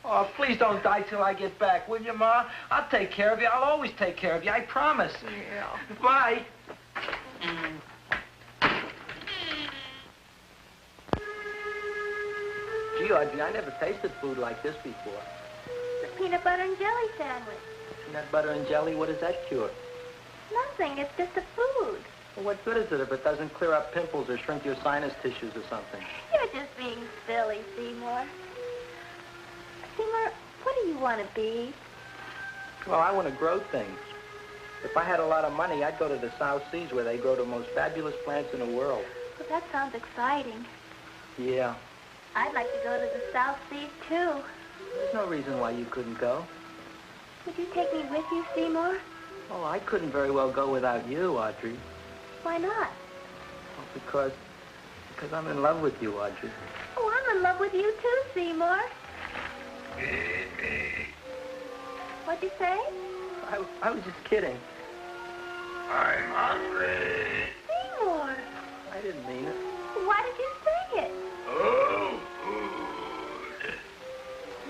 Oh, please don't die till I get back, will you, Ma? I'll take care of you. I'll always take care of you. I promise. Yeah. Bye. Gee, Audrey, I never tasted food like this before. The peanut butter and jelly sandwich. Peanut butter and jelly, what does that cure? Nothing. It's just a food. Well, what good is it if it doesn't clear up pimples or shrink your sinus tissues or something? You're just being silly, Seymour. Seymour, what do you want to be? Well, I want to grow things. If I had a lot of money, I'd go to the South Seas where they grow the most fabulous plants in the world. Well, that sounds exciting. Yeah. I'd like to go to the South Seas, too. There's no reason why you couldn't go. Would you take me with you, Seymour? Oh, I couldn't very well go without you, Audrey. Why not? Well, because I'm in love with you, Audrey. Oh, I'm in love with you, too, Seymour. What'd you say? I was just kidding. I'm hungry. Seymour. I didn't mean it. Why did you say it? Oh, food.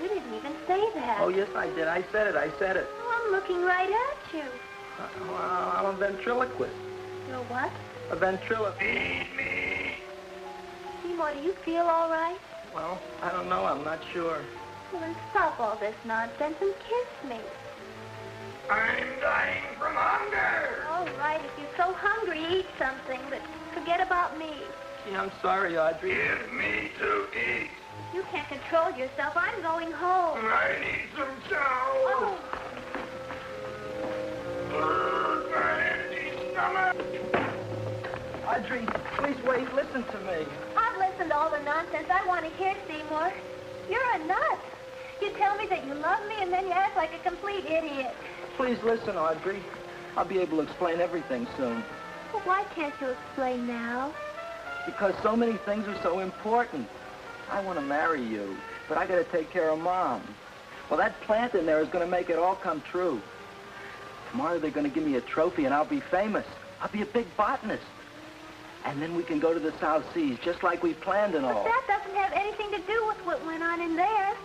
You didn't even say that. Oh, yes, I did. I said it. Oh, I'm looking right at you. Well, I'm a ventriloquist. You're what? A ventriloquist. Feed me. Seymour, do you feel all right? Well, I don't know. I'm not sure. Well, then stop all this nonsense and kiss me. I'm dying from hunger. All right, if you're so hungry, eat something, but forget about me. Gee, I'm sorry, Audrey. Give me to eat. You can't control yourself. I'm going home. I need some chow. Oh. My empty stomach. Audrey, please wait. Listen to me. I've listened to all the nonsense I want to hear, Seymour. You're a nut. You tell me that you love me, and then you act like a complete idiot. Please listen, Audrey. I'll be able to explain everything soon. Well, why can't you explain now? Because so many things are so important. I want to marry you, but I got to take care of Mom. Well, that plant in there is going to make it all come true. Tomorrow they're going to give me a trophy, and I'll be famous. I'll be a big botanist. And then we can go to the South Seas, just like we planned and all. But that doesn't have anything to do with what went on in there.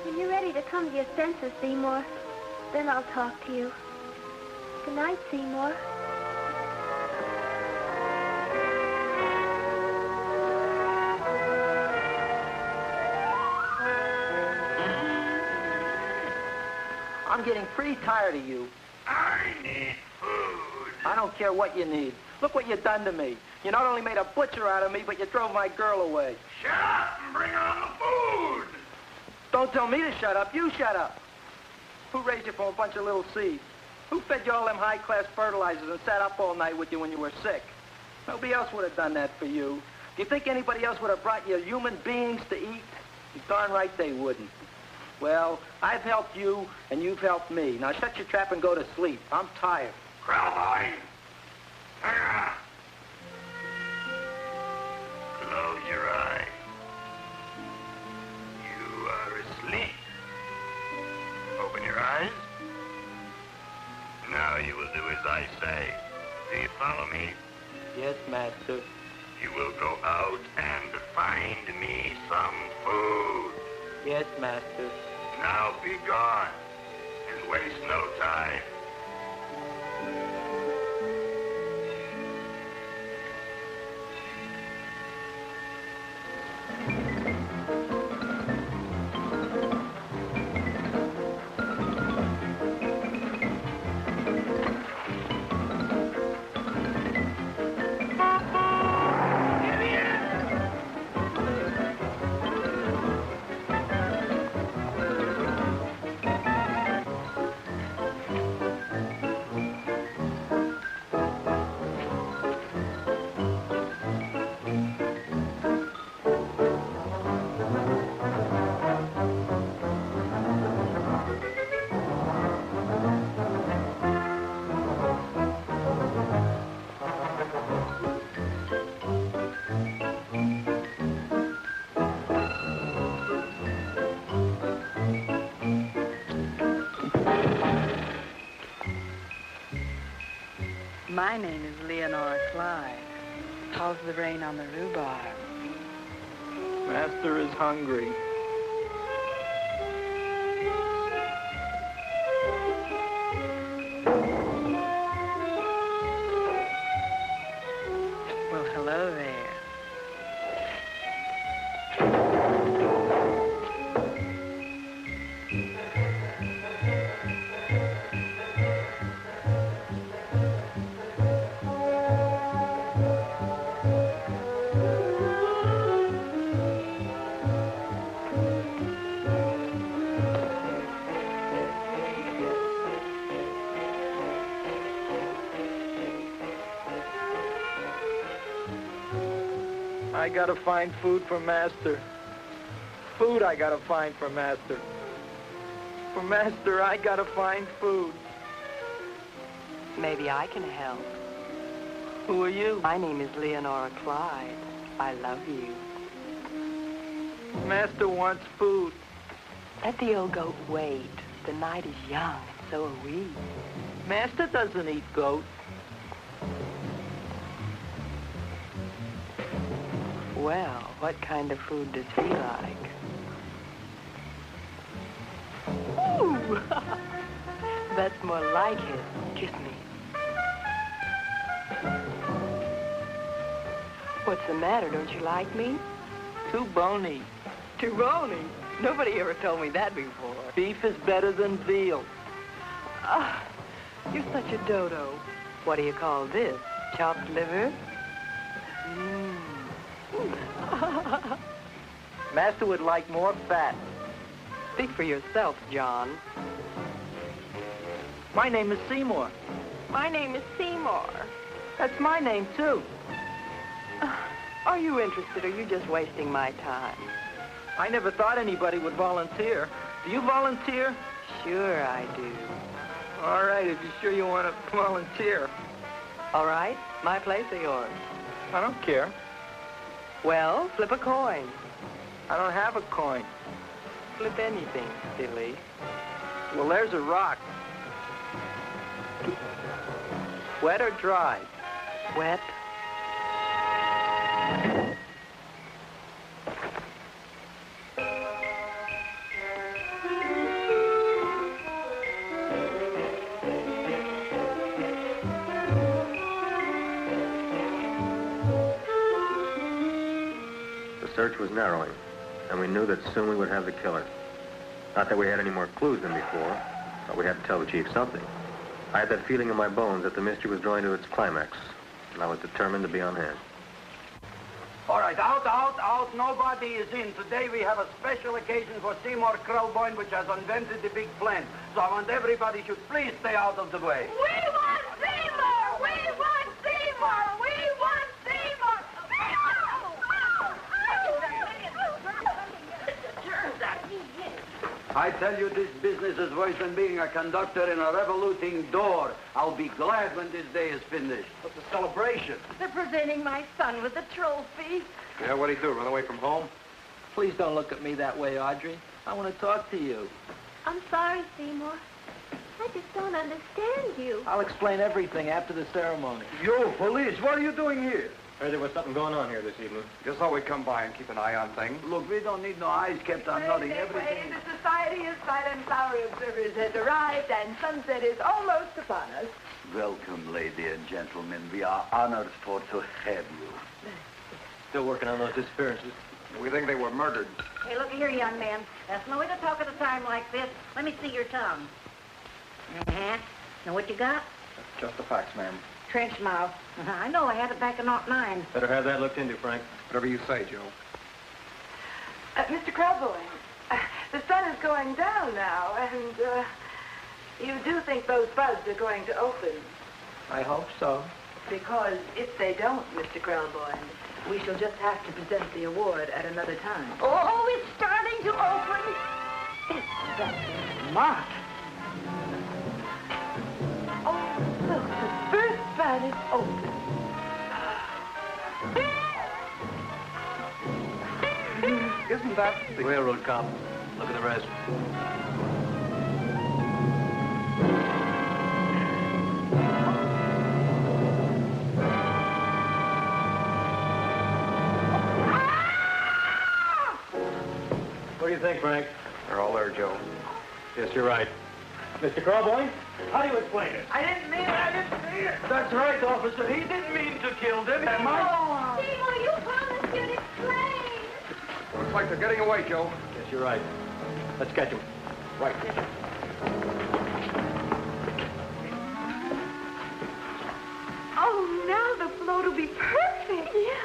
When you're ready to come to your senses, Seymour, then I'll talk to you. Good night, Seymour. I'm getting pretty tired of you. I need food. I don't care what you need. Look what you've done to me. You not only made a butcher out of me, but you drove my girl away. Shut up and bring on the food. Don't tell me to shut up. You shut up. Who raised you from a bunch of little seeds? Who fed you all them high-class fertilizers and sat up all night with you when you were sick? Nobody else would have done that for you. Do you think anybody else would have brought you human beings to eat? You're darn right they wouldn't. Well, I've helped you, and you've helped me. Now shut your trap and go to sleep. I'm tired. Krelboin. Close your eyes. You are asleep. Open your eyes. Now you will do as I say. Do you follow me? Yes, Master. You will go out and find me. Yes, master. Now be gone and waste no time. My name is Leonora Clyde. How's the rain on the rhubarb? Master is hungry. Well, hello there. I gotta find food for Master. Food I gotta find for Master. For Master, I gotta find food. Maybe I can help. Who are you? My name is Leonora Clyde. I love you. Master wants food. Let the old goat wait. The night is young, and so are we. Master doesn't eat goat. Well, what kind of food does he like? Ooh! That's more like it. Kiss me. What's the matter? Don't you like me? Too bony. Too bony? Nobody ever told me that before. Beef is better than veal. Ah, you're such a dodo. What do you call this? Chopped liver? Master would like more fat. Speak for yourself, John. My name is Seymour. My name is Seymour. That's my name, too. Are you interested, or are you just wasting my time? I never thought anybody would volunteer. Do you volunteer? Sure I do. All right, if you're sure you want to volunteer. All right, my place or yours? I don't care. Well, flip a coin. I don't have a coin. Flip anything, silly. Well, there's a rock. Wet or dry? Wet. The search was narrowing, and we knew that soon we would have the killer. Not that we had any more clues than before, but we had to tell the chief something. I had that feeling in my bones that the mystery was drawing to its climax, and I was determined to be on hand. All right, out. Nobody is in. Today we have a special occasion for Seymour Krelboin, which has invented the big plan. So I want everybody should please stay out of the way. We want Seymour! We want Seymour! We want Seymour! I tell you, this business is worse than being a conductor in a revoluting door. I'll be glad when this day is finished. What's the celebration? They're presenting my son with a trophy. Yeah, what'd he do, run away from home? Please don't look at me that way, Audrey. I want to talk to you. I'm sorry, Seymour. I just don't understand you. I'll explain everything after the ceremony. You, police, what are you doing here? Heard there was something going on here this evening. Just thought we'd come by and keep an eye on things. Look, we don't need no eyes kept on nothing. Everything. The Society of Silent Flower Observers has arrived, and sunset is almost upon us. Welcome, lady and gentlemen. We are honored for to have you. Still working on those disappearances. We think they were murdered. Hey, look here, young man. That's no way to talk at a time like this. Let me see your tongue. Uh-huh. Know what you got? Just the facts, ma'am. Trench mouth. I know. I had it back in '09. Better have that looked into, Frank. Whatever you say, Joe. Mr. Krelboin, the sun is going down now, and you do think those buds are going to open? I hope so. Because if they don't, Mr. Krelboin, we shall just have to present the award at another time. Oh, it's starting to open. That's smart. Oh, look, the first bud is open. Isn't that the Railroad cop. Look at the rest. What do you think, Frank? They're all there, Joe. Yes, you're right. Mr. Krelboin, how do you explain it? I didn't mean it. I didn't see it. That's right, officer. He didn't mean to kill them. Am I? Seymour, you promised you'd explain. Looks like they're getting away, Joe. Yes, you're right. Let's catch him. Right. Oh, now the float will be perfect. Yeah.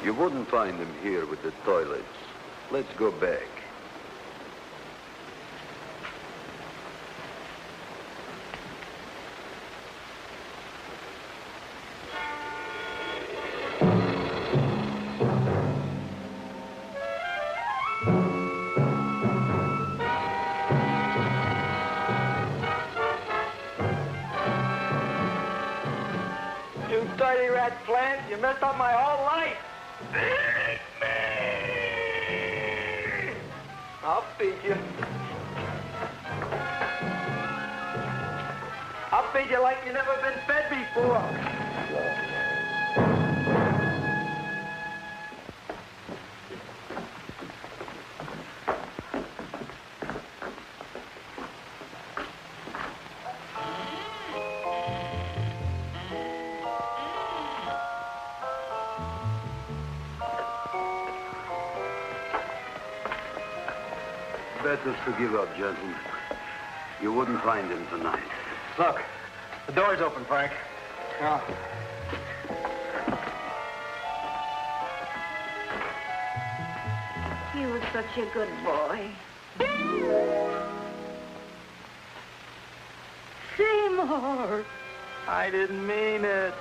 You wouldn't find them here with the toilets. Let's go back. You dirty rat plant, you messed up my whole life. I'll feed you. I'll feed you like you've never been fed before. Better to give up, gentlemen. You wouldn't find him tonight. Look, the door's open, Frank. Now, You were such a good boy. Seymour! I didn't mean it.